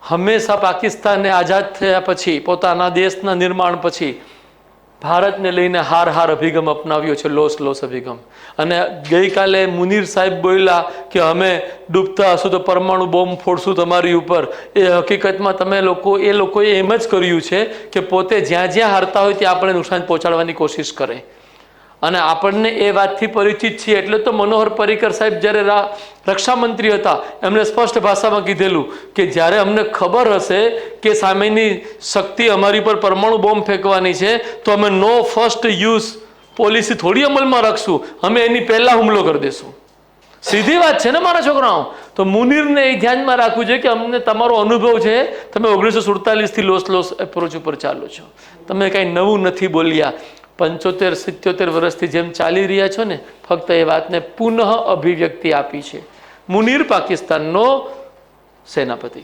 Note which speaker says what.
Speaker 1: હંમેશા પાકિસ્તાનને આઝાદ થયા પછી, પોતાના દેશના નિર્માણ પછી ભારતને લઈને હાર હાર અભિગમ અપનાવ્યો છે, લોસ અભિગમ. અને ગઈકાલે મુનીર સાહેબ બોલ્યા કે અમે ડૂબતા હશું તો પરમાણુ બોમ્બ ફોડશું તમારી ઉપર. એ હકીકતમાં એ લોકોએ એમ જ કર્યું છે કે પોતે જ્યાં જ્યાં હારતા હોય ત્યાં આપણે નુકસાન પહોંચાડવાની કોશિશ કરે. અને આપણને એ વાતથી પરિચિત છીએ. એટલે તો મનોહર પર્રિકર સાહેબ જ્યારે રક્ષામંત્રી હતા એમણે સ્પષ્ટ ભાષામાં કીધેલું કે જ્યારે અમને ખબર હશે કે સામેની શક્તિ અમારી પર પરમાણુ બોમ્બ ફેંકવાની છે તો અમે નો ફર્સ્ટ યુઝ પોલિસી થોડી અમલમાં રાખશું, અમે એની પહેલાં હુમલો કરી દઈશું. સીધી વાત છે ને મારા છોકરાઓ. તો મુનીરને એ ધ્યાનમાં રાખવું છે કે અમને તમારો અનુભવ છે, તમે 1947થી લોસ એપ્રોચ ઉપર ચાલો છો, તમે કાંઈ નવું નથી બોલ્યા. 75-77 વર્ષથી જેમ ચાલી રહ્યા છો ને, ફક્ત એ વાતને પુનઃ અભિવ્યક્તિ આપી છે. મુનીર પાકિસ્તાનનો સેનાપતિ.